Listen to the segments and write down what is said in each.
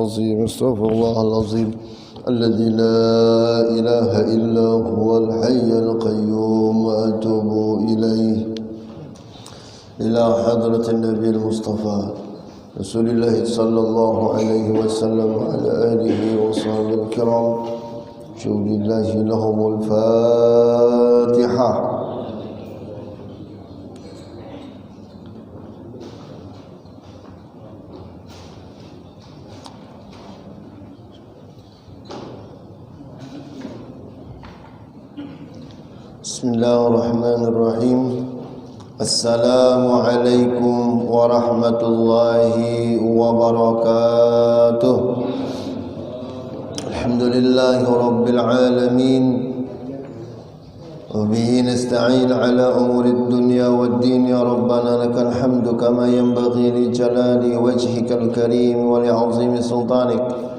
العظيم استغفر الله العظيم الذي لا إله إلا هو الحي القيوم وأتوب إليه إلى حضرة النبي المصطفى رسول الله صلى الله عليه وسلم وعلى آله وصحبه الكرام شهد الله لهم الفاتحة. Bismillahirrahmanirrahim. Assalamualaikum warahmatullahi wabarakatuh. Alhamdulillahi rabbil alamin. Wa bihi nasta'in ala umuri dunya waddin. Ya Rabbana lakal hamdu kama yanbaghi li jalali wajhikal karim wa li 'azimi sultanik.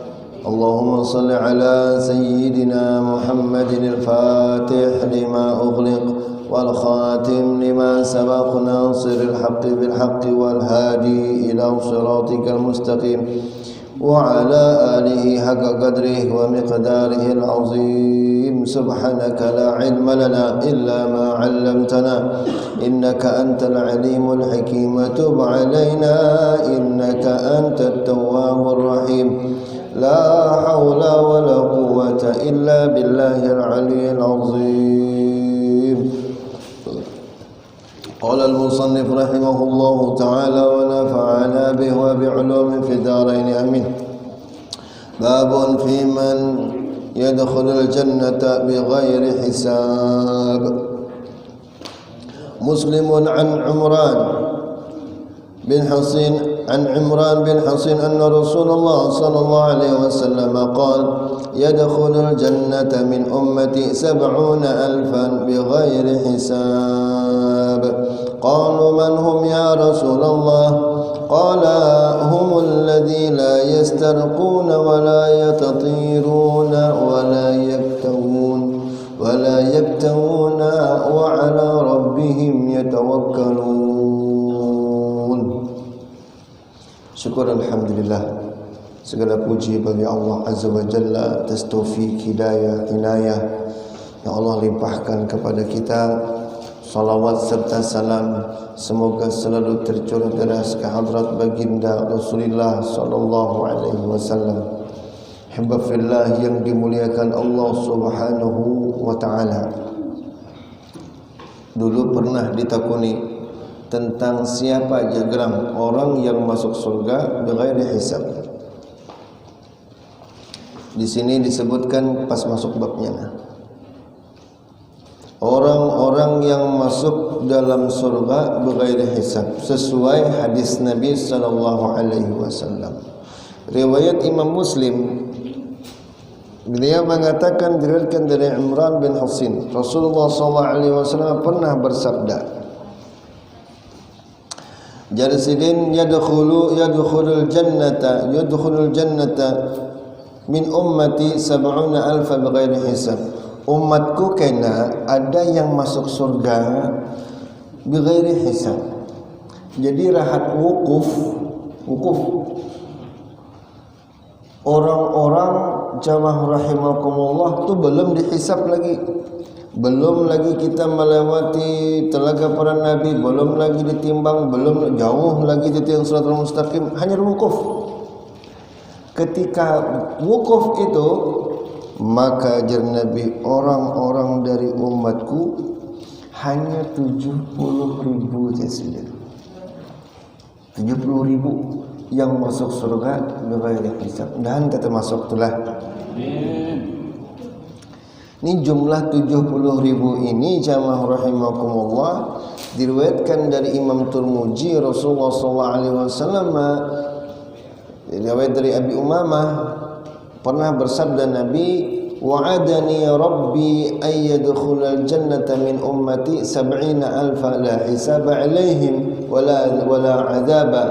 اللهم صل على سيدنا محمد الفاتح لما أغلق والخاتم لما سبق ناصر الحق بالحق والهادي إلى صراطك المستقيم وعلى آله حق قدره ومقداره العظيم. سبحانك لا علم لنا إلا ما علمتنا إنك أنت العليم الحكيم. تب علينا إنك أنت التواب الرحيم. لا حول ولا قوة إلا بالله العلي العظيم. قال المصنف رحمه الله تعالى ونفعنا به وبعلوم في الدارين آمين. باب في من يدخل الجنة بغير حساب. مسلم عن عمران بن حصين عن عمران بن حصين أن رسول الله صلى الله عليه وسلم قال يدخل الجنة من أمتي 70,000 بغير حساب. قالوا من هم يا رسول الله؟ قال هم الذي لا يسترقون ولا يتطيرون ولا يبتغون وعلى ربهم يتوكلون. Syukur alhamdulillah, segala puji bagi Allah Azza wa Jalla atas taufik, hidayah, inayah yang Allah limpahkan kepada kita. Salawat serta salam semoga selalu tercurah deras ke hadrat baginda Rasulullah sallallahu alaihi wasallam. Hamba fillah yang dimuliakan Allah Subhanahu wa taala. Dulu pernah ditakuni tentang siapa aja geram orang yang masuk surga bighairi hisab. Di sini disebutkan pas masuk babnya. Orang-orang yang masuk dalam surga bighairi hisab sesuai hadis Nabi sallallahu alaihi wasallam. Riwayat Imam Muslim, beliau mengatakan diriwayatkan dari Imran bin Husain, Rasulullah sallallahu alaihi wasallam pernah bersabda, Jarsidin yadkhulul jannata min ummati 70,000 bighairi hisab. Umatku kena ada yang masuk surga bighairi hisab. Jadi rahat wukuf orang-orang jamaah rahimakumullah tu belum dihisab lagi. Belum lagi kita melewati telaga para nabi, belum lagi ditimbang, belum jauh lagi di tiang siratal mustaqim, hanya wukuf. Ketika wukuf itu, maka ajar Nabi, orang-orang dari umatku hanya 70,000 saja. 70,000 yang masuk surga bighairi hisab. Dan kata masuk itulah. Ini jumlah 70,000 ini jamaah rahimakumullah diriwayatkan dari Imam Tirmidzi. Rasulullah sallallahu alaihi wasallam riwayat dari Abi Umamah pernah bersabda Nabi, wa'adani rabbi ay yadkhulal jannata min ummati 70,000 la hisaba alaihim wala azaba.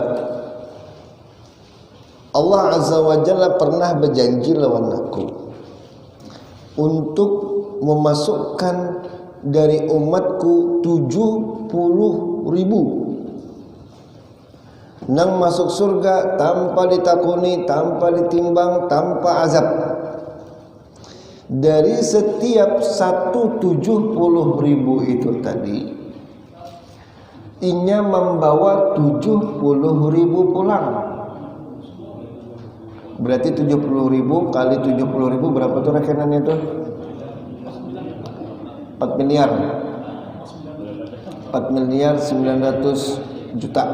Allah Azza wa Jalla pernah berjanji lawan aku untuk memasukkan dari umatku 70,000 nang masuk surga tanpa ditakuni, tanpa ditimbang, tanpa azab. Dari setiap 170.000 itu tadi, inya membawa 70.000 pulang. Berarti 70.000 kali 70.000 berapa tuh rekenannya tuh? 4 miliar 900 juta.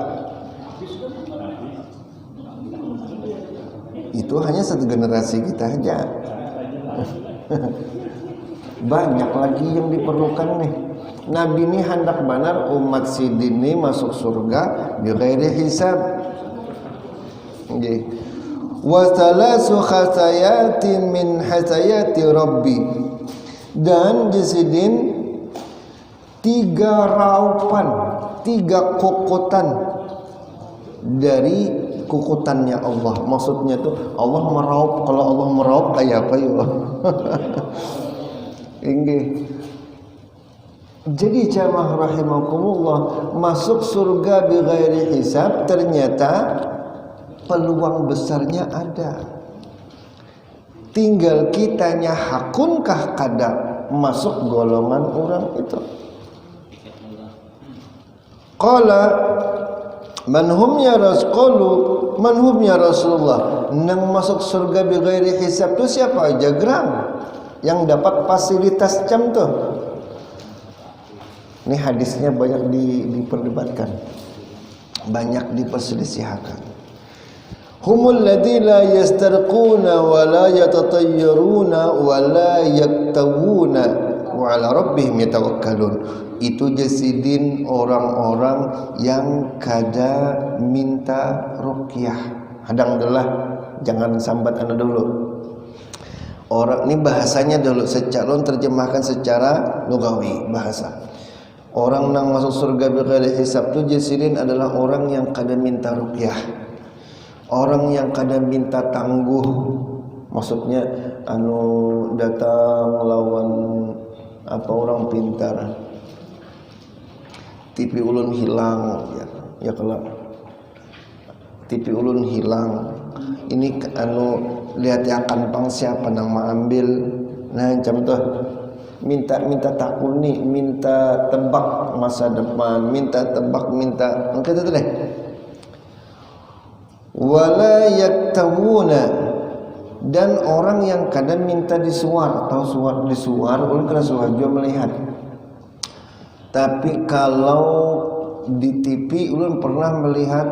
Itu hanya satu generasi kita aja. Banyak lagi yang diperlukan nih. Nabi ini hendak benar umat sidin ini masuk surga bighairi hisab. Nggih. Wa thalasu khasayatin min hasayati rabbi. Dan jisidin 3 raupan, 3 kukutan dari kukutannya Allah. Maksudnya tuh Allah meraup. Kalau Allah meraup kayak apa ya? Inggih. Jadi jamaah rahimakumullah, masuk surga bighairi hisab ternyata peluang besarnya ada. Tinggal kitanya hakunkah kada masuk golongan orang itu. Qala manhum ya Rasulullah, nang masuk surga bighairi hisab itu siapa aja geram yang dapat fasilitas jam tuh. Ini hadisnya banyak diperdebatkan, banyak diperselisihkan. Humul ladzi la yastarquna wa la yatatayyaruna wa la yaktawuna wa ala rabbihim yatawakkalun. Itu jasidin orang-orang yang kada minta ruqyah. Hadang delah, jangan sambat anu dulu. Orang ini bahasanya dulu, secara terjemahkan secara lugawi bahasa. Orang yang masuk surga bighairi hisab itu jasidin adalah orang yang kada minta ruqyah. Orang yang kadang minta tangguh, maksudnya anu datang lawan apa orang pintar, TV ulun hilang ya kalau TV ulun hilang, ini anu lihat ya kantong siapa nang mau ambil, nah macam tuh minta takuni, minta tebak masa depan, minta tebak, minta angkat itu deh. Wala yaktawuna, dan orang yang kadang minta disuar, tahu suar disuar, ulun kena suar juga melihat. Tapi kalau di TV ulun pernah melihat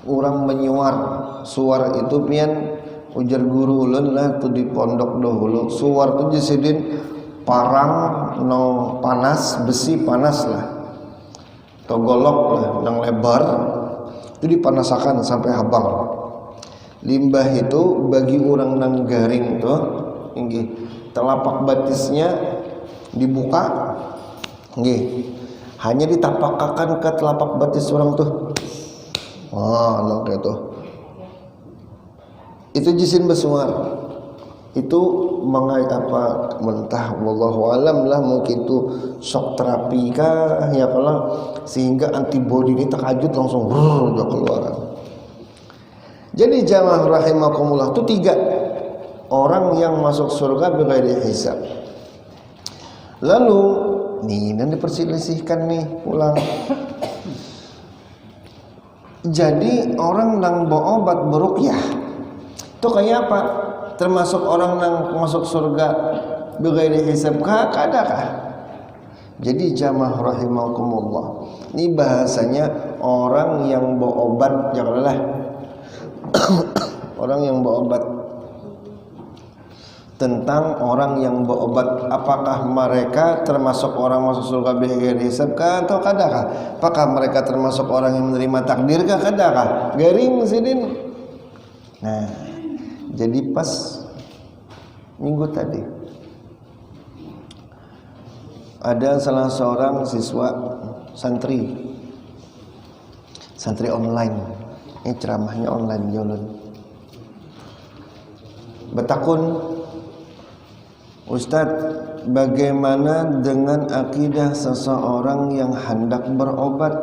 orang menyuar. Suar itu pian ujar guru ulun lah tu di pondok dahulu. Suar tu jasidin parang no panas, besi panas lah, togolok lah nang lebar. Itu dipanasakan sampai habang. Limbah itu bagi orang nang garing tuh, nggih, telapak batisnya dibuka, nggih, hanya ditapakakan ke telapak batis orang tuh. Wah, nang kayak tuh. Itu jisin bersuara. Itu mengai apa mentah wallahu alam lah, mungkin itu shock terapi kah ya kalau sehingga antibody ini terkajut langsung udah keluar. Jadi jamaah rahimakumullah, itu 3 orang yang masuk surga bighairi hisab. Lalu nih dan diperselisihkan nih ulang. Jadi orang nang berobat beruqyah itu kayak apa? Termasuk orang yang masuk surga bighairi hisab kah? Kadakah? Jadi jamaah rahimakumullah, ini bahasanya orang yang berobat, janganlah orang yang berobat. Tentang orang yang berobat, apakah mereka termasuk orang masuk surga bighairi hisab kah atau kadakah? Apakah mereka termasuk orang yang menerima takdir kah? Kadakah? Garing sidin. Nah, jadi pas minggu tadi ada salah seorang siswa santri online, ini ceramahnya online jalan, bertakun, Ustadz, bagaimana dengan akidah seseorang yang hendak berobat?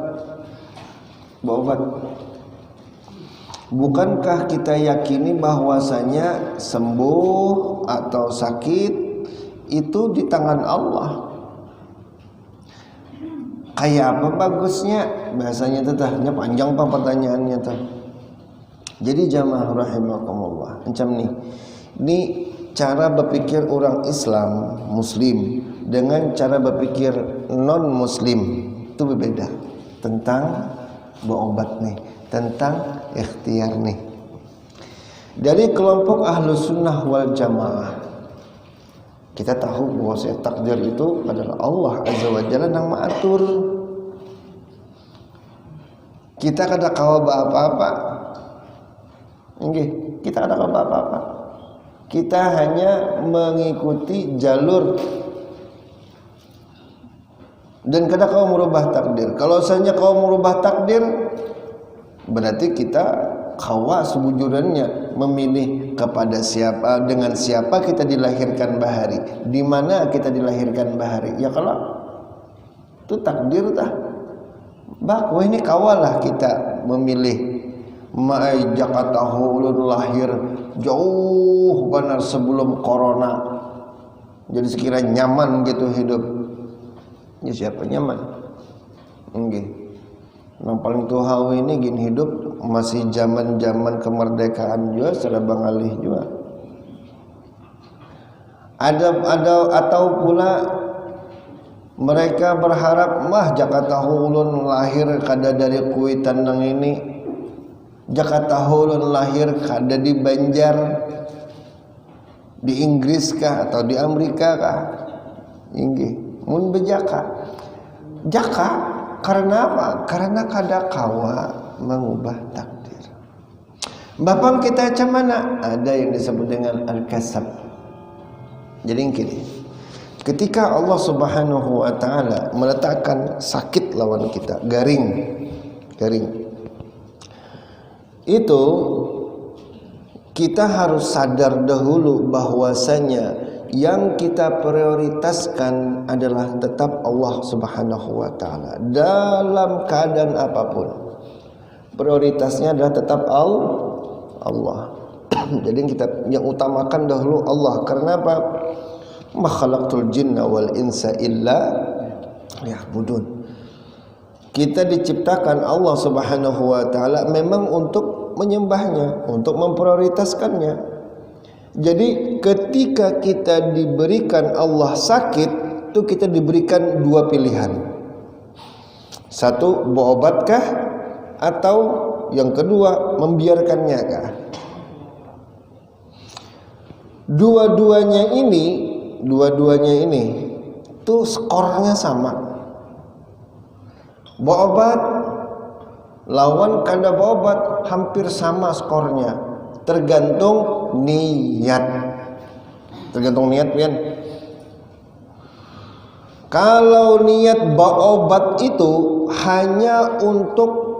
Bukankah kita yakini bahwasanya sembuh atau sakit itu di tangan Allah? Kayak apa bagusnya? Bahasanya tetahnya panjang pak pertanyaannya tuh. Jadi jamaah rahimakumullah, macam nih. Ini cara berpikir orang Islam Muslim dengan cara berpikir non Muslim itu berbeda tentang berobat nih, tentang ikhtiar nih. Dari kelompok Ahlus Sunnah wal Jamaah, kita tahu bahwa takdir itu adalah Allah Azza wa Jalla yang mengatur. Kita kada kawa apa-apa. Nggih, kita kada kawa apa-apa. Kita hanya mengikuti jalur dan kada kau merubah takdir. Kalau saja kau merubah takdir, berarti kita kawa sebujurnya memilih kepada siapa, dengan siapa kita dilahirkan bahari, di mana kita dilahirkan bahari. Ya kalau itu takdir tah. Bak, wah ini kawalah kita memilih. Mai Jakarta ulun lahir jauh benar sebelum corona. Jadi sekiranya nyaman gitu hidup. Ya siapa nyaman? Nggih. Yang paling tuhawi ini gini hidup masih zaman-zaman kemerdekaan juga serba ngalih juga. Ada atau pula mereka berharap mah Jakarta ulun lahir kada dari Kuitan nang ini. Jakarta ulun lahir kada di Banjar, di Inggris kah atau di Amerika kah? Inggih, mun bejaka. Jaka karena apa? Karena kada kawa mengubah takdir. Bapang kita macam mana? Ada yang disebut dengan al-kasab. Jadi gini. Ketika Allah Subhanahu wa taala meletakkan sakit lawan kita, garing. Itu kita harus sadar dahulu bahwasanya yang kita prioritaskan adalah tetap Allah Subhanahu wa taala dalam keadaan apapun. Prioritasnya adalah tetap Allah. Jadi kita yang utamakan dahulu Allah. Karena apa? Ma khalaqtul jinna wal insa illa liya'budun. Kita diciptakan Allah Subhanahu wa taala memang untuk menyembahnya, untuk memprioritaskannya. Jadi ketika kita diberikan Allah sakit, itu kita diberikan dua pilihan. Satu, berobatkah? Atau yang kedua, membiarkannya kah? Dua-duanya ini tuh skornya sama. Berobat lawan kada berobat hampir sama skornya, tergantung niat. Pian. Kalau niat berobat itu hanya untuk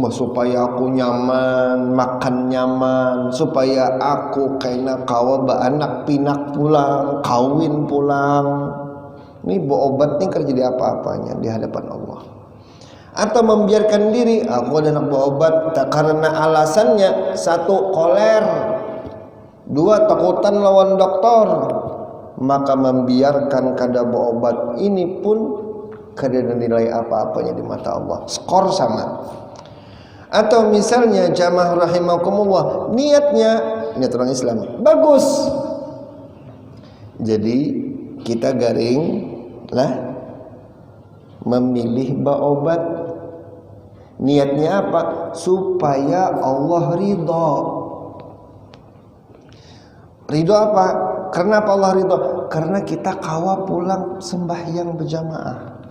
supaya aku nyaman, makan nyaman, supaya aku kaina kawa baanak pinak pulang, kawin pulang. Ini berobat nih kerja di apa-apanya di hadapan Allah. Atau membiarkan diri, aku ada nak berobat tak karena alasannya satu koler, dua takutan lawan doktor, maka membiarkan kada berobat ini pun kada nilai apa-apanya di mata Allah. Skor sama. Atau misalnya jamaah rahimakumullah, niat orang Islam bagus, jadi kita garing lah memilih berobat. Niatnya apa? Supaya Allah ridho. Ridho apa? Karena apa Allah ridho? Karena kita kawa pulang sembahyang berjamaah.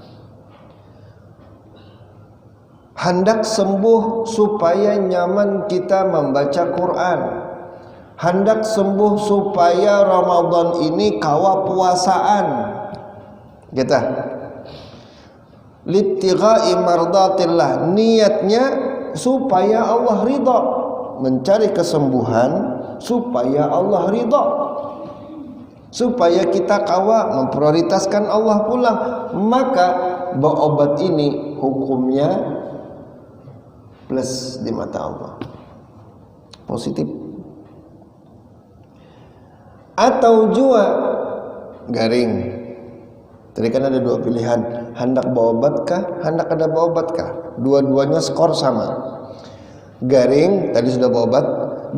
Hendak sembuh supaya nyaman kita membaca Quran. Hendak sembuh supaya Ramadan ini kawa puasaan. Gitu. Libtigha'i mardatillah, niatnya supaya Allah ridha, mencari kesembuhan supaya Allah ridha, supaya kita kawa memprioritaskan Allah pulang. Maka berobat ini hukumnya plus di mata Allah. positif. Atau jua garing. Tadi kan ada dua pilihan, hendak berobat kah, hendak ada berobat kah? Dua-duanya skor sama. Garing tadi sudah berobat,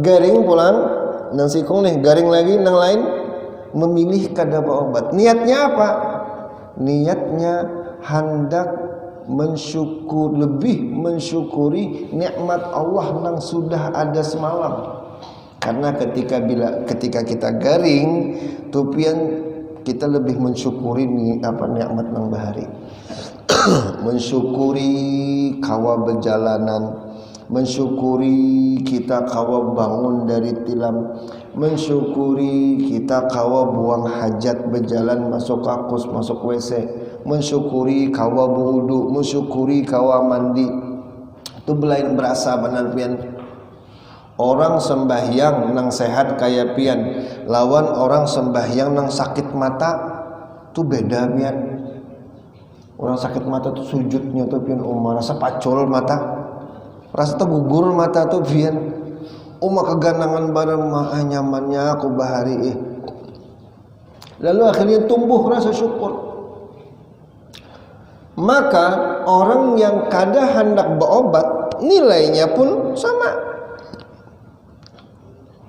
garing pulang nang sikung nih, garing lagi nang lain memilih kada berobat. Niatnya apa? Niatnya hendak lebih mensyukuri nikmat Allah yang sudah ada semalam. Karena ketika kita garing, tupian kita lebih mensyukuri nikmat nang bahari. Mensyukuri kawa berjalanan, mensyukuri kita kawa bangun dari tilam, mensyukuri kita kawa buang hajat berjalan masuk kakus, masuk WC, mensyukuri kawa berwudu, mensyukuri kawa mandi. Itu belain berasa benar pian. Orang sembahyang nang sehat kaya pian lawan orang sembahyang nang sakit mata tuh beda pian. Orang sakit mata tuh sujudnya tuh pian rasa pacul mata, rasa tuh gugur mata tuh pian. Keganangan bareng mah nyamannya aku bahari. Lalu akhirnya tumbuh rasa syukur. Maka orang yang kada hendak berobat nilainya pun sama.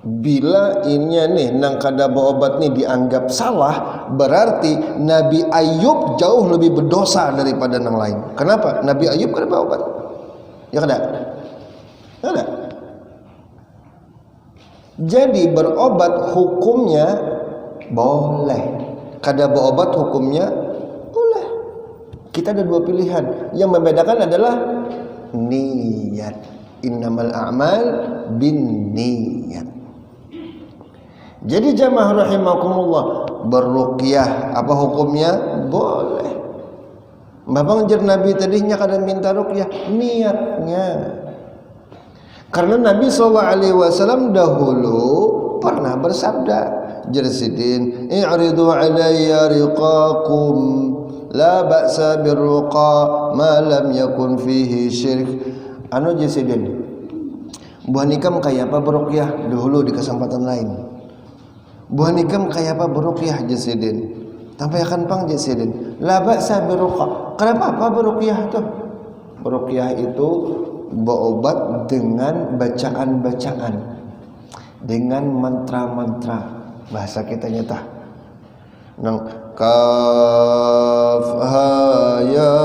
Bila ini nih nang kada berobat nih dianggap salah, berarti Nabi Ayub jauh lebih berdosa daripada nang lain. Kenapa? Nabi Ayub kada berobat. Ya kada? Kada. Jadi berobat hukumnya boleh. Kada berobat hukumnya boleh. Kita ada dua pilihan. Yang membedakan adalah niat. Innamal a'mal bin niat. Jadi jamaah rahimakumullah, berruqyah apa hukumnya? Boleh. Babang jer Nabi tadinya kada minta ruqyah, niatnya. Karena Nabi SAW dahulu pernah bersabda, jersidin i'ridu alayya riqakum la ba'sa birruqa ma lam yakun fihi syirk. Anu jersidin, buah nikam kayak apa beruqyah dahulu di kesempatan lain. Buah nikam kayak apa beruqyah jasidin. Tampayakan pang jasidin. La ba'sa biruqa. Kenapa apa beruqyah tuh? Beruqyah itu berobat dengan bacaan-bacaan, dengan mantra-mantra. Bahasa kita nyata. Nang kaf ha ya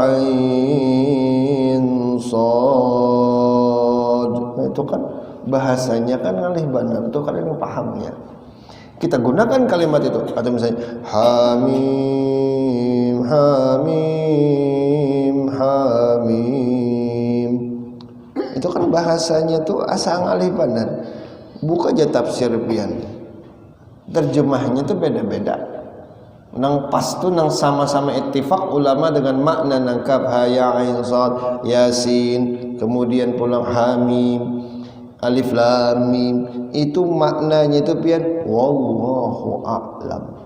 ain sad. Nah, itu kan bahasanya kan ngalih benar. Itu kalian pahamnya. Kita gunakan kalimat itu atau misalnya hamim hamim hamim, itu kan bahasanya tuh asa ngalih benar. Buka aja tafsir pian, terjemahnya tuh beda-beda. Nang pas tuh nang sama-sama ittifaq ulama dengan makna nang kaf ha ya ain sad yasin, kemudian pulang hamim alif lam mim, itu maknanya itu pian wallahu a'lam.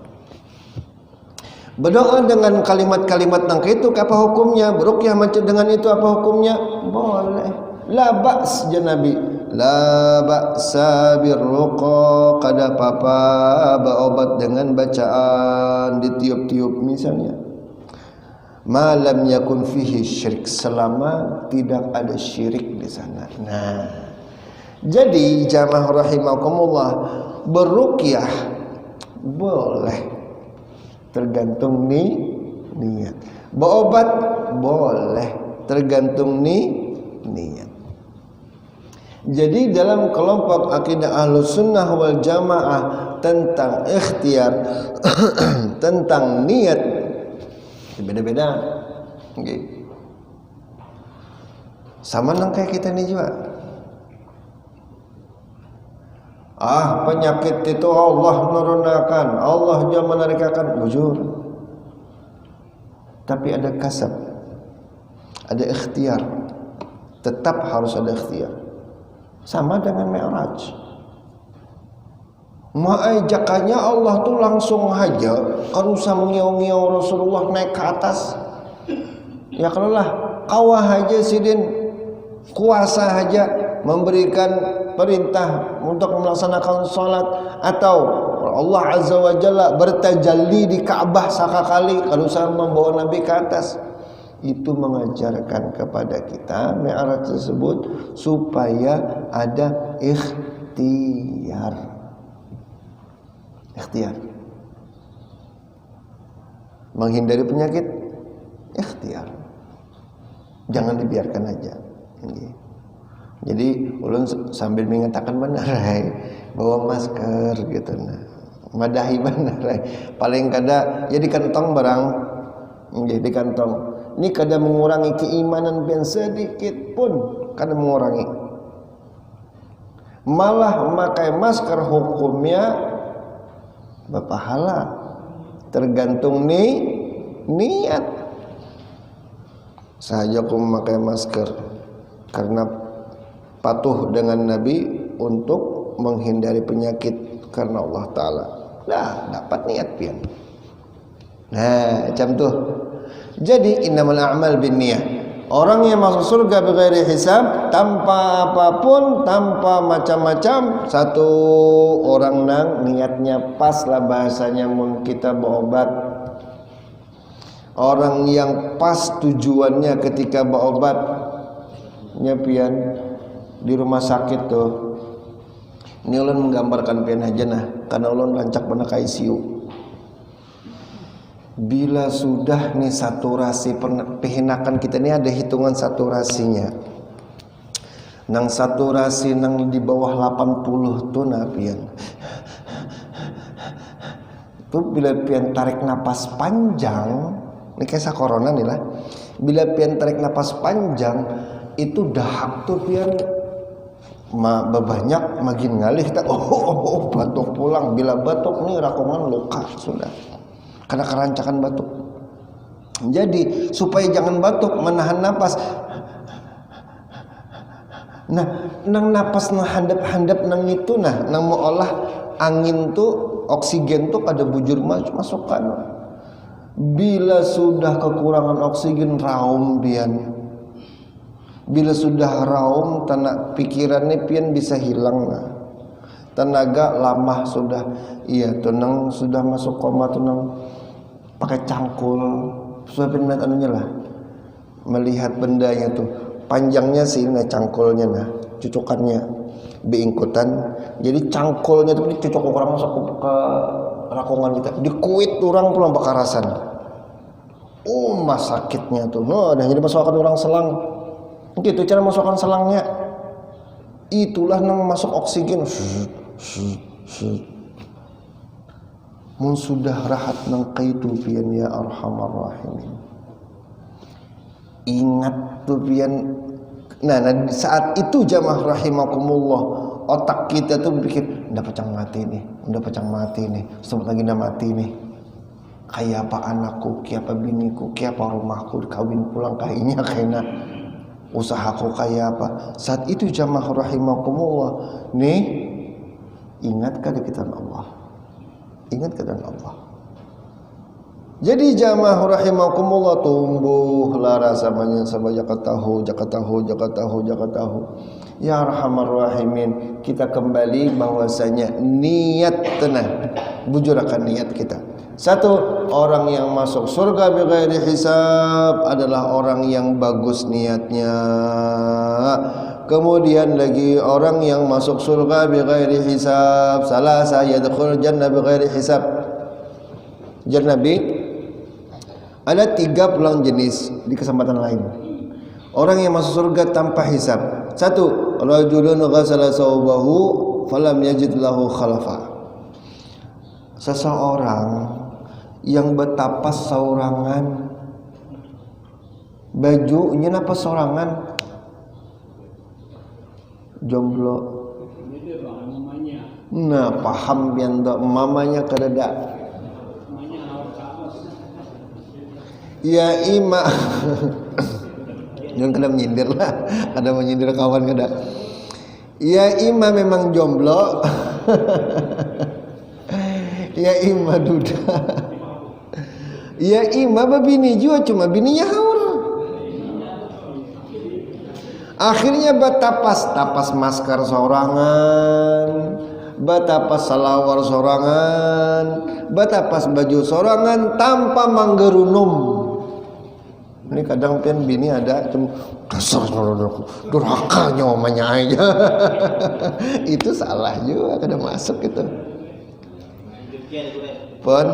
Berdoa dengan kalimat-kalimat nang itu apa hukumnya? Beruqyah macam dengan itu apa hukumnya? Boleh. La ba's Nabi. La ba'sa birruqa, kada apa-apa berobat dengan bacaan ditiup-tiup misalnya. Ma lam yakun fihi syirik, selama tidak ada syirik di sana. Nah, jadi jamaah rahimakumullah, beruqyah boleh tergantung niat. Berobat boleh tergantung niat. Jadi dalam kelompok akidah Ahlus Sunnah wal Jamaah tentang ikhtiar tentang niat beda-beda. Okay. Sama nang kayak kita nih juga. Penyakit itu Allah menurunkan, Allah juga menarikakan, bujur. Tapi ada kasab, ada ikhtiar. Tetap harus ada ikhtiar. Sama dengan Mi'raj. Ma'ajakannya Allah tuh langsung aja karusa mengiau-ngiau Rasulullah naik ke atas. Ya kalau lah kawah aja sidin kuasa aja memberikan perintah untuk melaksanakan salat, atau Allah Azza wa Jalla bertajalli di Ka'bah sakakali kalau saya membawa Nabi ke atas, itu mengajarkan kepada kita Mi'raj tersebut supaya ada ikhtiar. Menghindari penyakit, ikhtiar. Jangan dibiarkan aja. Jadi ulun sambil mengatakan benar, bawa masker gitu nah. Madahi benar. Paling kada jadi kantong barang, di kantong. Ini kada mengurangi keimanan pian sedikit pun, kada mengurangi. Malah memakai masker hukumnya berpahala, tergantung niat. Sahaja aku memakai masker karena patuh dengan Nabi untuk menghindari penyakit karena Allah Ta'ala. Nah, dapat niat pian. Nah, macam tuh. Jadi innamal a'mal binniyah. Orang yang masuk surga bighairi hisab, tanpa apapun, tanpa macam-macam, satu orang nang niatnya pas lah, bahasanya mun kita berobat. Orang yang pas tujuannya ketika berobat pian di rumah sakit tuh. Ini ulun menggambarkan pian aja nah, karena ulun rancak pernah ke ICU. Bila sudah nih saturasi pehinakan kita ini ada hitungan saturasinya. Nang saturasi nang di bawah 80 tuh nah pian. Tuh bila pian tarik napas panjang, ini kayak corona nih lah. Bila pian tarik napas panjang, itu dahak tuh pian banyak makin ngalih kita. Oh, batuk pulang. Bila batuk nih rakongan luka sudah. Karena kerancakan batuk. Jadi supaya jangan batuk, menahan napas. Nah, nang napas nang handap-handap nang itu nah, nang mau olah angin tuh, oksigen tuh pada bujur masukkan. Bila sudah kekurangan oksigen raum pian. Bila sudah raum, pikirannya pian bisa hilang nah. Tenaga lamah sudah, iya tenang sudah masuk koma tenang pakai cangkul, sudah benar anunya lah, melihat bendanya tuh panjangnya sih nggak cangkulnya nah, cucukannya beingkutan, jadi cangkulnya tuh dicocok orang masuk ke rakongan kita, dikuit orang pulang bakarasan, mas sakitnya tuh, dan jadi masukkan orang selang, gitu cara masukkan selangnya, itulah nang masuk oksigen. Mun sudah rahat nang kaitu pian ya arhamar rahimin. Ingat tuh pian. Nah, saat itu jamaah rahimakumullah, otak kita tuh berpikir, udah pecang mati nih, sempat lagi mati nih. Kayak apa anakku, kayak apa biniku, kayak apa rumahku, kawin pulang kayaknya kayaknya usahaku kayak apa. Saat itu jamaah rahimakumullah, nih ingat keadaan Allah. Ingat keadaan Allah. Jadi jamaah rahimakumullah, tumbuhlah rasa jakat tahu. Ya arhamar rahimin, kita kembali bahwasanya niat tenang, bujurkan niat kita. Satu, orang yang masuk surga bighairi hisab adalah orang yang bagus niatnya. Kemudian lagi orang yang masuk surga bighairi hisab, salasa yadkhul jannah bighairi hisab. Nabi ada 3 pulang jenis di kesempatan lain. Orang yang masuk surga tanpa hisab. 1, rajulun ghasala saubahu falam yajid lahu khalafa. Seseorang yang betapas saurangan, bajunya napa saurangan, jomblo. Nah, paham pian dak mamanya kadada. Ya ima. Jangan kena menyindir lah. Ada menyindir kawan kada. Ya ima memang jomblo. Ya ima duda. Ya ima babini juga cuma bininya haul. Akhirnya tapas masker sorangan, tapas salawar sorangan, tapas baju sorangan tanpa manggerunum. Ini kadang pian bini ada dasar durhaka nyomanya aja. Itu salah juga, kada masuk itu. Pun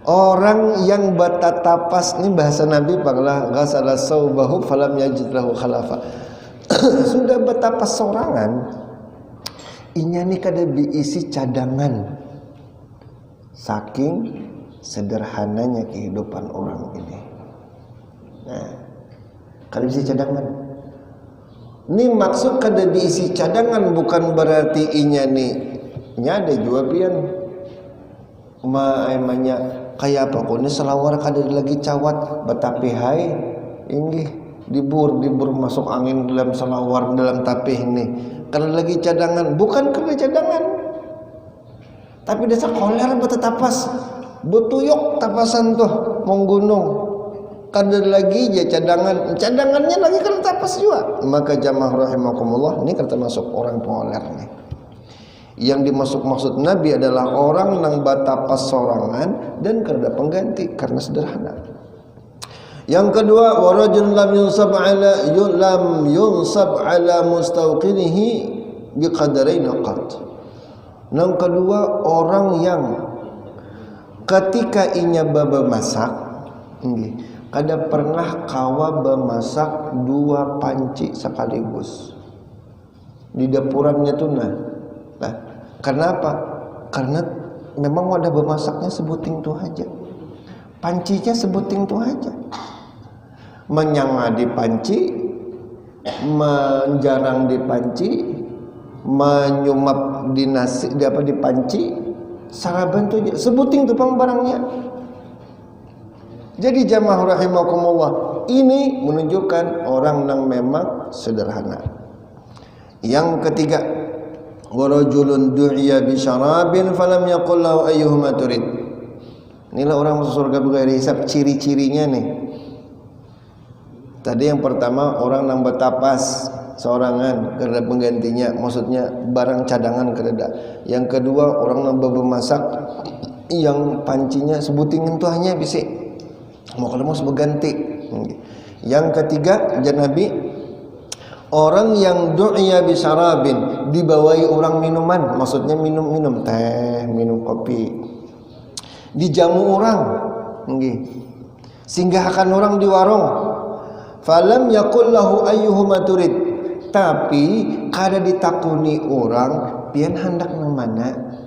orang yang batatapas, ini bahasa Nabi panglah ghasala saubahu falam yajid lahu khalafa. Sudah batapas sorangan, inya nih kada diisi cadangan. Saking sederhananya kehidupan orang ini. Nah, kada diisi cadangan. Ini maksud kada diisi cadangan bukan berarti inya nih nya ada jua pian emanya kayak apa kok ini selawar kada lagi cawat betapi hai inggih dibur masuk angin dalam selawar dalam tapih ini kada lagi cadangan, bukan kada cadangan tapi desa koler betetapas betuyuk tapasan tuh mau gunung kada lagi ya cadangannya lagi kada tapas juga. Maka jamaah rahimakumullah, ini kan termasuk orang poler nih. Yang dimaksud Nabi adalah orang nang batapas sorangan dan kada pengganti karena sederhana. Yang kedua, warajul lam yunsab ala mustawqinihi biqadarain qat. Yang kedua, orang yang ketika inya baba masak kada pernah kawa bemasak 2 panci sekaligus di dapurannya tuh. Nah, kenapa? Karena memang wadah bermasaknya sebuting tuh aja, pancinya sebuting tuh aja, menyanga di panci, menjarang di panci, menyumap di nasi di panci, saraban tuh aja, sebuting tuh barangnya. Jadi jamaah rahimakumullah, ini menunjukkan orang yang memang sederhana. Yang ketiga, warajulun du'iya bi syarabin falam yaqul lahu ayyuhuma turid. Inilah orang masuk surga bighairi hisab, ciri-cirinya nih. Tadi yang pertama orang nang batapas sorangan kada penggantinya, maksudnya barang cadangan kada. Yang kedua orang nang bemasak yang pancinya sebuting itu hanya bisa mau kalau mau berganti. Yang ketiga Nabi, orang yang du'iya bi syarabin, dibawai orang minuman, maksudnya minum teh, minum kopi, dijamu orang, singgahkan orang di warung, falam yaqul lahu ayyuhuma turid, tapi kada ditakuni orang pian hendak nang mana,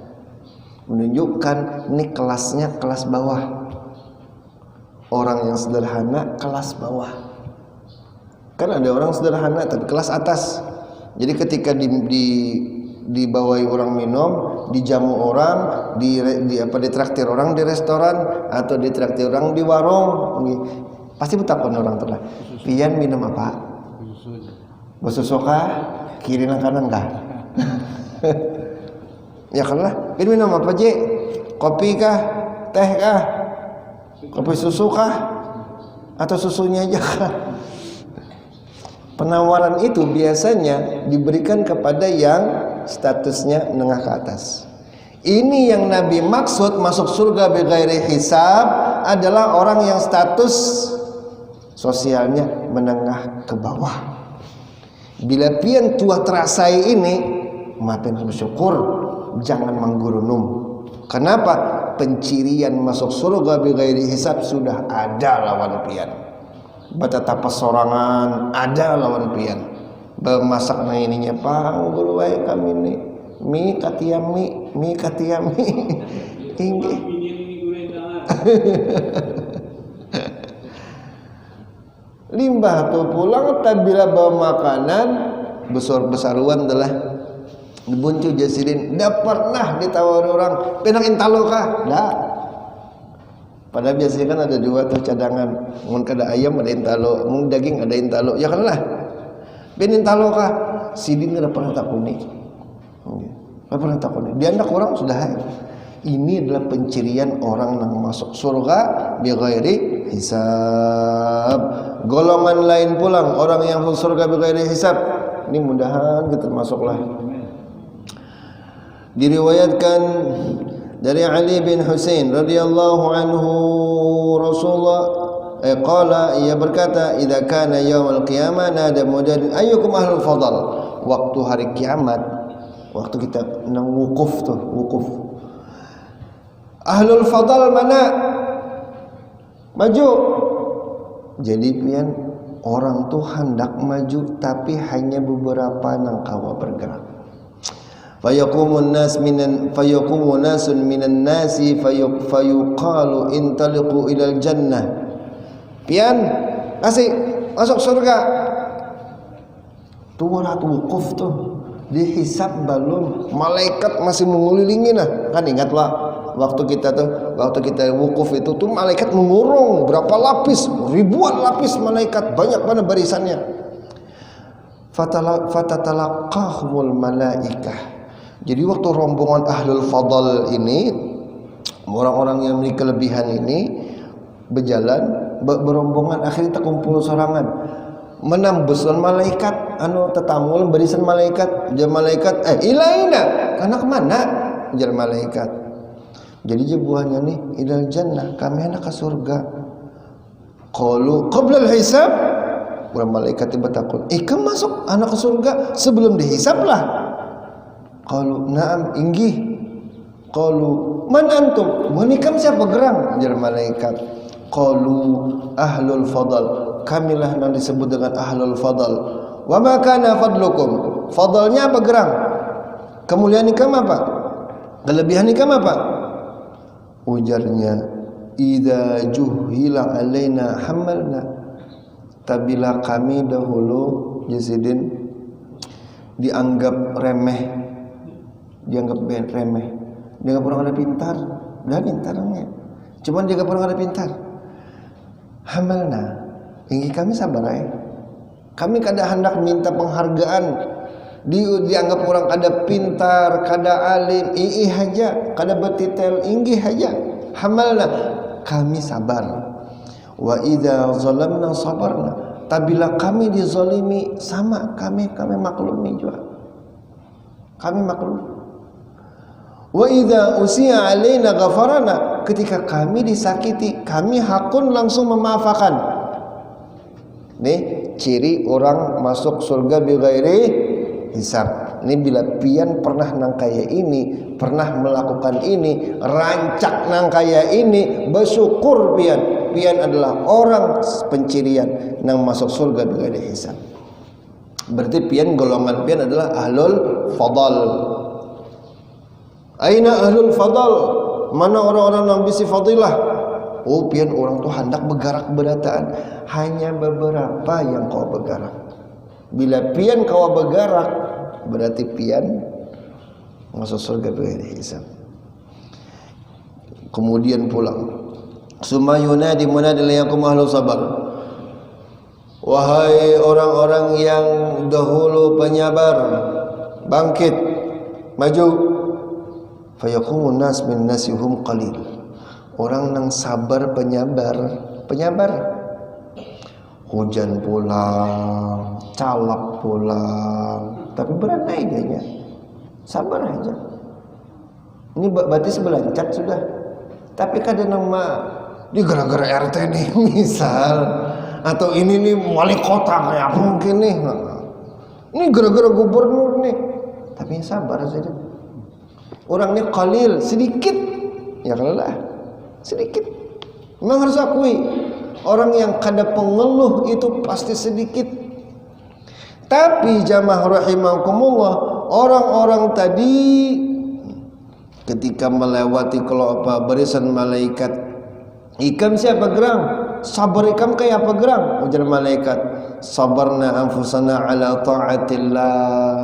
menunjukkan ini kelasnya kelas bawah. Orang yang sederhana kelas bawah. Kan ada orang sederhana tapi kelas atas. Jadi ketika dibawai orang minum, dijamu orang, ditraktir orang di restoran atau ditraktir orang di warung, pasti betakon orang telah. Pian minum apa? Susu kah? Kiri nang kanan kah? Ya kalah. Pian minum apa je? Kopi kah? Teh kah? Kopi susu kah? Atau susunya aja kah? Penawaran itu biasanya diberikan kepada yang statusnya menengah ke atas. Ini yang Nabi maksud masuk surga bighairi hisab adalah orang yang status sosialnya menengah ke bawah. Bila pian tua terasai ini, maafin bersyukur, jangan menggurunum. Kenapa? Pencirian masuk surga bighairi hisab sudah ada lawan pian. Batatapas sorangan ada lawan pian. Bemasak na ininya panggul wae kami ni. Mi katiami. Inggih. Limbah tuh pulang tabila bawa makanan besar-besaruan adalah dibuncu jasidin, tidak pernah ditawari orang penang intalo kah? Tidak. Padahal biasanya kan ada 2 tuh cadangan, mun kada ayam ada intalo, mun daging ada intalo, ya kan lah. Ben intalo kah? Sidin kada pernah takuni. Kada pernah takuni. Dia anak orang sudah hai. Ini adalah pencirian orang yang masuk surga bighairi hisab. Golongan lain pulang orang yang masuk surga bighairi hisab. Ini mudahan kita masuklah. Diriwayatkan dari Ali bin Husain radhiyallahu anhu Rasulullah qala, ia berkata, idza kana yaumul qiyamah nada munadin ayyukum ahlul fadl. Waktu hari kiamat, waktu kita wukuf tuh, wukuf, ahlul fadl mana? Maju. Jadi pian orang tuh hendak maju tapi hanya beberapa nang kawa bergerak. Fayaqumun nasun minan nasi fayuqalu intaliqu ilal jannah. Pian kasih masuk surga. Tuh ratu wukuf tuh dihisab belum, malaikat masih mengelilingi nah. Kan ingatlah waktu kita wukuf itu tuh malaikat mengurung berapa lapis, ribuan lapis malaikat, banyak mana barisannya. Fatatalaqahumul malaikah. Jadi waktu rombongan ahlul fadl ini, orang-orang yang memiliki kelebihan ini berjalan berombongan, akhirnya terkumpul sorangan menambusan malaikat anu tetamul barisan malaikat, jar malaikat ilaina kana kemana, jar malaikat. Jadi jebuahnya nih ilal jannah, kami hendak ke surga. Qalu qabla al-hisab, urang malaikat tiba takut, ikam masuk anak ke surga sebelum dihisab lah. Qalu na'am inggih. Qalu man antum, menikam siapa gerang, jar malaikat. Qalu ahlul fadl, kamilah yang disebut dengan ahlul fadl. Wa ma kana fadlukum, fadlnya apa gerang, kemuliaan ikam apa, kelebihan ikam apa? Ujarnya, idza juhila alaina hamalna, tabila kami dahulu jasidin dianggap remeh, dianggap remeh, dianggap orang ada pintar, dah pintarnya, cuman dianggap orang ada pintar. Hamalna, ingin kami sabar kami kada hendak minta penghargaan, dianggap orang kada pintar, kada alim, haja, kada betitel, inggi haja. Hamalna, kami sabar. Wa idza zalamna sabarna, tabila kami dizalimi sama kami maklumi juga, kami maklum. Wa idza usiya alaina ghafarana, ketika kami disakiti kami hakun langsung memaafkan. Nih ciri orang masuk surga bighairi hisab. Ini bila pian pernah nang kaya ini, pernah melakukan ini, rancak nang kaya ini, bersyukur pian. Pian adalah orang pencirian nang masuk surga bighairi hisab. Berarti pian golongan pian adalah ahlul fadl. Aina ahlul fadl? Mana orang-orang yang bisi fadilah? Oh, pian orang tuh hendak bergerak berataan, hanya beberapa yang kau bergerak. Bila pian kau bergerak, berarti pian masuk surga bighairi hisab. Kemudian pulang. Summa yunadi munadi layakum ahlus sabar. Wahai orang-orang yang dahulu penyabar, bangkit, maju. Fayaqumun nas min nasihum qalil. Orang nang sabar penyabar. Hujan pulang, calap pulang, tapi beranai dianya. Sabar aja. Ini berarti sebelancat sudah. Tapi kadang nama di gara-gara RT nih misal, atau ini nih wali kota kayak apa mungkin nih. Ini gara-gara gubernur nih. Tapi sabar saja. Orang ini qalil, sedikit. Ya kalah, sedikit. Memang harus akui, orang yang kada pengeluh itu pasti sedikit. Tapi jamaah rahimakumullah, orang-orang tadi ketika melewati kelapa barisan malaikat, ikam siapa gerang? Sabar ikam kayak apa gerang? Ujar malaikat, sabarna anfusana ala ta'atillah.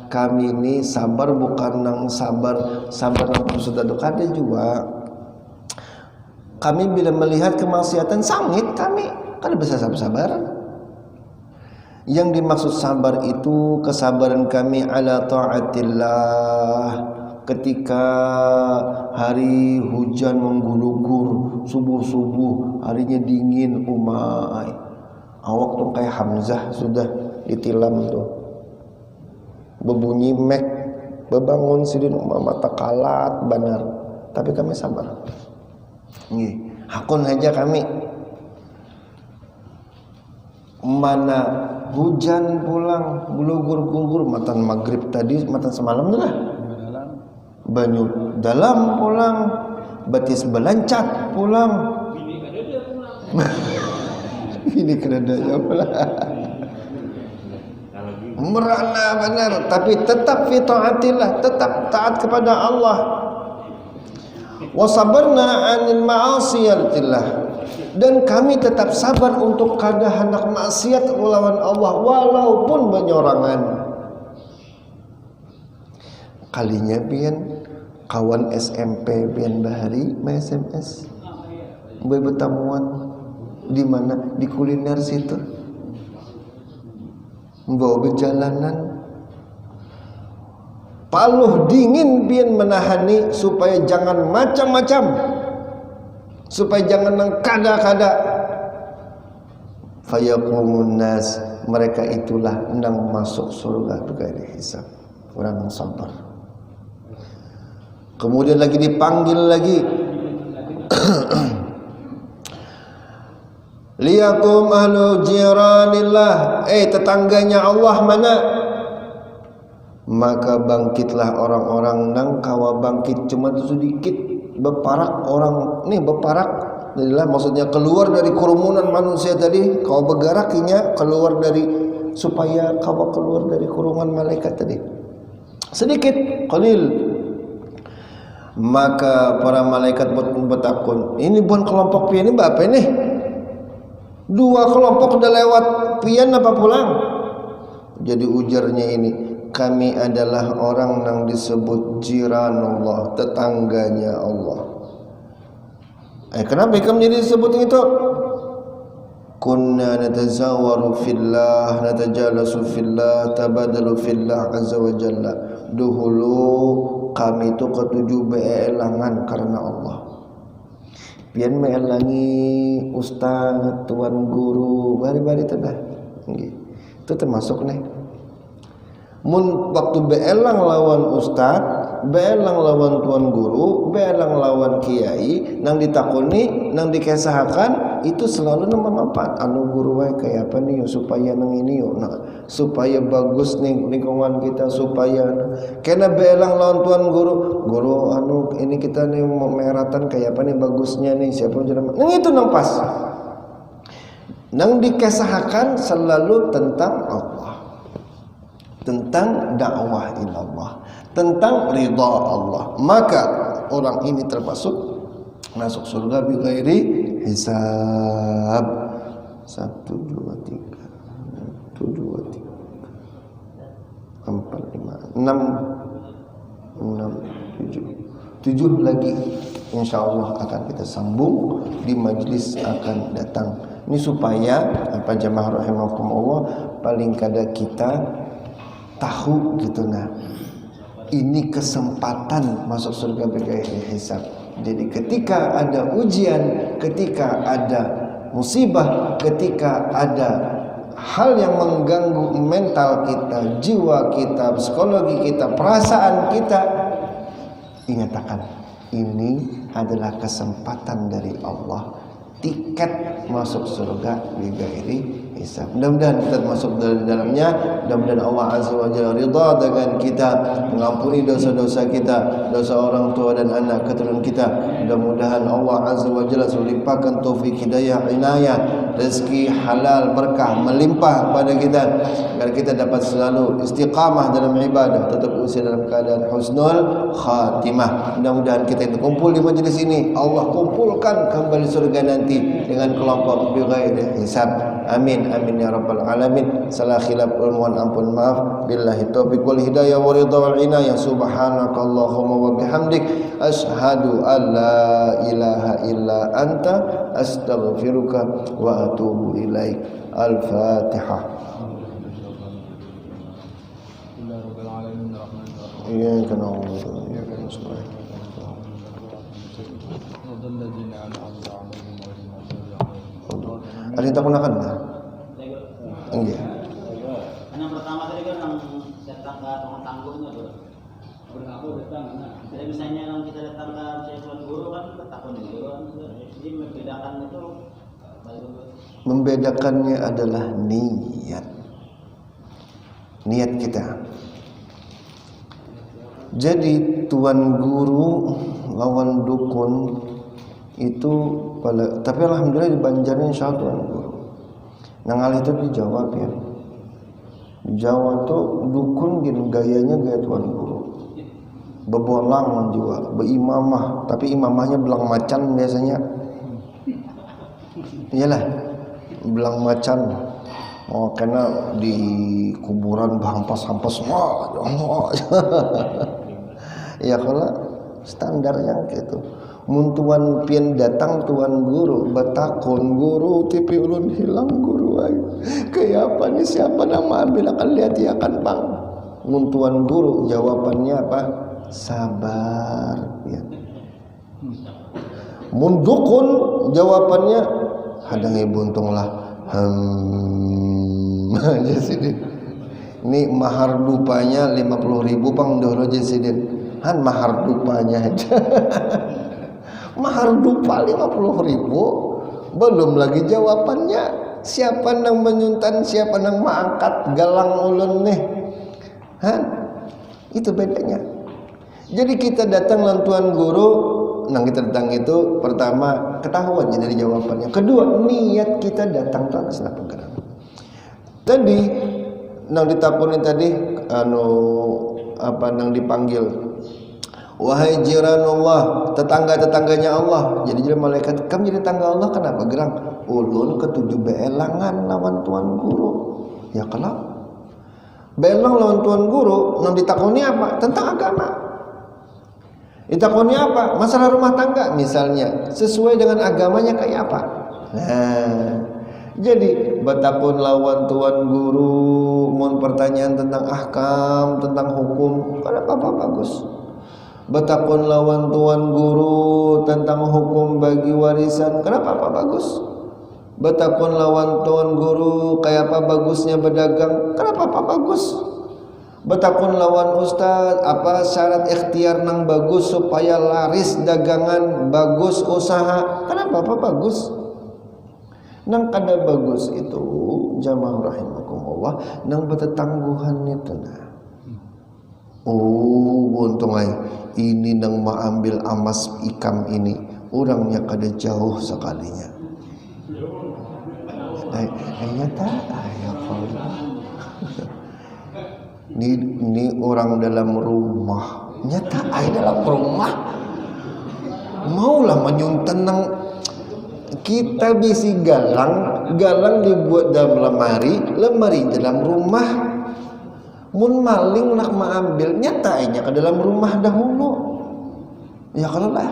Kami ini sabar bukan nang sabar nang sudah ada juga. Kami bila melihat kemaksiatan sangit, kami kan bisa sabar. Yang dimaksud sabar itu kesabaran kami ala ta'atillah, ketika hari hujan menggulung, subuh-subuh harinya dingin, umai awak tuh kayak Hamzah sudah ditilam tuh, bebunyi mek, bebangun sidin mata kalat benar, tapi kami sabar. Nggih, hakun aja kami. Mana hujan pulang, gulugur-gulugur matan maghrib tadi, matan semalam lah. Banyu dalam pulang, batis belancat pulang. Ini kedadanya pulang. Merana benar, tapi tetap fi taatillah, tetap taat kepada Allah. Wa sabarna 'anil ma'asiyatillah, dan kami tetap sabar untuk kada hendak maksiat melawan Allah walaupun banyorangan. Kalinya pian kawan SMP pian bahari main SMS boy betamuan di mana, di kuliner situ, bawa berjalanan paluh dingin pian menahani supaya jangan macam-macam, supaya jangan nang kada-kada. Fayaqumun nas, mereka itulah nang masuk surga bighairi hisab, orang yang sabar. Kemudian lagi dipanggil lagi liyakum ahlu jiranillah, tetangganya Allah mana? Maka bangkitlah orang-orang nang kawa bangkit cuma sedikit beparak orang nih, beparak adalah maksudnya keluar dari kerumunan manusia tadi, kau bergerakinya keluar dari, supaya kau keluar dari kurungan malaikat tadi sedikit qalil. Maka para malaikat bertakun, ini bukan kelompok pian ini apa ini? Dua kelompok udah lewat, pian apa pulang? Jadi ujarnya ini, kami adalah orang yang disebut jiranullah, tetangganya Allah. Kenapa kamu jadi disebut itu? Kunna natazawaru fillah, natajalasu fillah, tabadalu fillah azza wa jalla. Dahulu kami itu ketujuh beelangan karena Allah. Pian meelangi ustaz, tuan guru, bari-bari tedah. Itu termasuk nih. Mun waktu beelang lawan ustaz, beelang lawan tuan guru, beelang lawan kiai, nang ditakuni, nang dikesahakan, itu selalu bermanfaat. Anu guru wae kayak apa nih supaya nang ini yo, nah, supaya bagus nih lingkungan kita, supaya kena beelang lawan tuan guru, guru anu ini kita nih mau meratan kayak apa nih bagusnya nih, siapa jenama. Nang itu nang pas. Nang dikesahakan selalu tentang Allah, tentang dakwah ilallah, tentang ridha Allah. Maka orang ini termasuk masuk surga bighairi hisab. 1 2 3 1 2 3 4 5 6 7 lagi insyaallah akan kita sambung di majelis akan datang. Ini supaya apa jamaah rahimakumullah, paling kada kita tahu gitu, nah ini kesempatan masuk surga bighairi hisab. Jadi ketika ada ujian, ketika ada musibah, ketika ada hal yang mengganggu mental kita, jiwa kita, psikologi kita, perasaan kita, ingatkan ini adalah kesempatan dari Allah, tiket masuk surga bighairi hisab. Mudah-mudahan kita masuk dari dalamnya. Mudah-mudahan Allah Azza wa Jalla ridha dengan kita, mengampuni dosa-dosa kita, dosa orang tua dan anak keturunan kita. Mudah-mudahan Allah Azza wa Jalla melimpahkan taufik hidayah inayah, rezeki halal berkah melimpah pada kita, agar kita dapat selalu istiqamah dalam ibadah, tetap usia dalam keadaan husnul khatimah. Mudah-mudahan kita itu kumpul di majelis ini, Allah kumpulkan kembali surga nanti dengan kelompok bighairi hisab. Amin amin ya rabbal alamin. Salah khilaf mohon ampun maaf. Billahi taufiq wal hidayah wa ridha wal inayah. Subhanakallahumma wa bihamdik asyhadu an la ilaha illa anta astaghfiruka wa atubu ilaik. Al-Fatihah. Iyyaka na'budu wa iyyaka nasta'in. Ada yang tak gunakan dah? Enggak. Yang pertama tadi kan yang datang ke tukang tanggungnya tuh. Berapa datang? Nah, jadi misalnya kalau kita datang ke tuan guru kan bertakun guru kan. Jadi membedakan itu membedakannya adalah niat. Niat kita. Jadi tuan guru lawan dukun itu tapi alhamdulillah di Banjarnya insyaallah tuan guru. Nangal itu dijawab ya. Di Jawa tuh dukun gini gayanya gaya tuan guru. Bebolang juga, beimamah, tapi imamahnya belang macan biasanya. Iyalah, belang macan. Oh, karena di kuburan berhampas-hampas semua. Ya kalau standar yang gitu. Mun tuan pian datang tuan guru batakon guru tipi ulun hilang guru ay. Kayak apa nih siapa nama ambil akan lihat ya kan bang. Mun tuan guru jawabannya apa? Sabar ya. Mun dukun jawabannya hadangi buntunglah. Jasidin. Ini mahar dupanya 50.000 pang doro jasidin. Han mahar dupanya aja. Mahar dupa 50.000 belum lagi jawabannya siapa nang menyuntan siapa nang mengangkat galang ulun nih. Hah? Itu bedanya. Jadi kita datang lantuan guru nang kita datang itu pertama ketahuan dari jawabannya. Kedua niat kita datang tuh atas penggerak. Tadi nang ditakuni tadi nang dipanggil wahai jiran Allah, tetangga-tetangganya Allah. Jadi malaikat, kamu jadi tetangga Allah kenapa? Gerang ulun ketujuh beelangan lawan tuan guru. Ya kalau beelang lawan tuan guru, nang ditakoni apa? Tentang agama. Ditakoni apa? Masalah rumah tangga misalnya. Sesuai dengan agamanya kayak apa? Nah, jadi betapun lawan tuan guru, mohon pertanyaan tentang ahkam, tentang hukum, kenapa bagus? Betakun lawan tuan guru tentang hukum bagi warisan, kenapa apa bagus? Betakun lawan tuan guru kayak apa bagusnya berdagang, kenapa apa bagus? Betakun lawan ustaz apa syarat ikhtiar nang bagus supaya laris dagangan bagus usaha, kenapa apa bagus? Nang kada bagus itu jamaah rahimakumullah nang bertetangguhan itu nah. Oh, untung ay ini nang ambil amas ikam ini orangnya kada jauh sekalinya. Nyata ya Allah. Ini orang dalam rumah. Nyata ay dalam rumah. Maulah menyuntan nang kita bisi galang dibuat dalam lemari dalam rumah. Mun maling nak mengambil nyatanya ke dalam rumah dahulu. Ya kalau lah.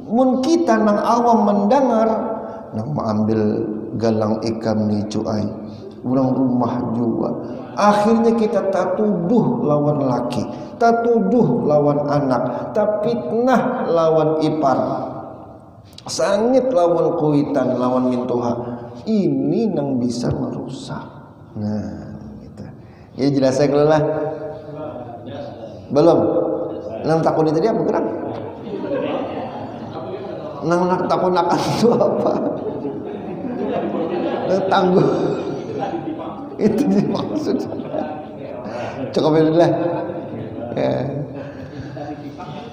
Mun kita nang awam mendengar nak mengambil galang ikan ni cuai. Orang rumah juga. Akhirnya kita tatuduh lawan laki, tatuduh lawan anak, tapitnah lawan ipar. Sangit lawan kuitan, lawan mintuha. Ini nang bisa merusak. Nah, ya jelas saya kelola. Belum. Nang takuni tadi apa gerak? Nang takun akan itu apa? Nang tangguh. Itu dimaksud. Cukup dulu lah. Ya.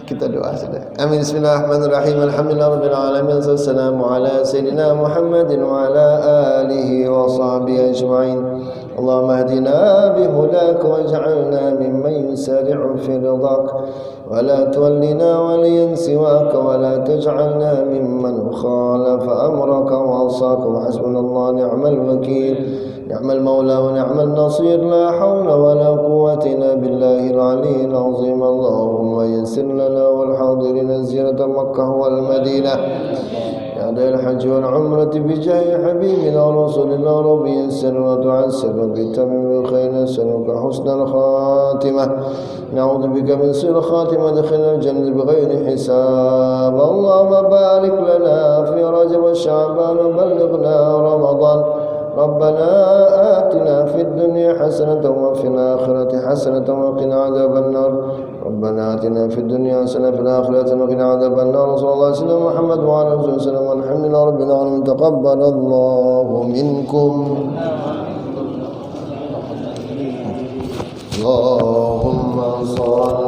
Kita doa sudah. Amin. Bismillahirrahmanirrahim. Alhamdulillahirabbil alamin. Wassalamu ala sayyidina Muhammadin wa ala alihi wa sahbihi ajma'in. اللهم اهدنا بهداك واجعلنا ممن يسارع في رضاك ولا تولنا وليا سواك ولا تجعلنا ممن خالف أمرك وعصاك وحسبنا الله نعم الوكيل نعم المولى ونعم النصير لا حول ولا قوة إلا بالله العلي العظيم اللهم يسر لنا والحاضرين زيارة مكة والمدينة أداء الحج والعمرة بجاه حبيبنا رسول الله ربي يسر وتعسر وبالتمم بالخير نسألك حسن الخاتمة نعوذ بك من سوء الخاتمة دخلنا الجنة بغير حساب اللهم بارك لنا في رجب وشعبان وبلغنا رمضان ربنا آتنا في الدنيا حسنة وفي الآخرة حسنة وقنا عذاب النار ربنا آتنا في الدنيا حسنة وفي الآخرة وقنا عذاب النار صلى الله عليه وسلم محمد وعلى آله وسلم والحمد لله رب العالمين تقبل الله منكم اللهم صل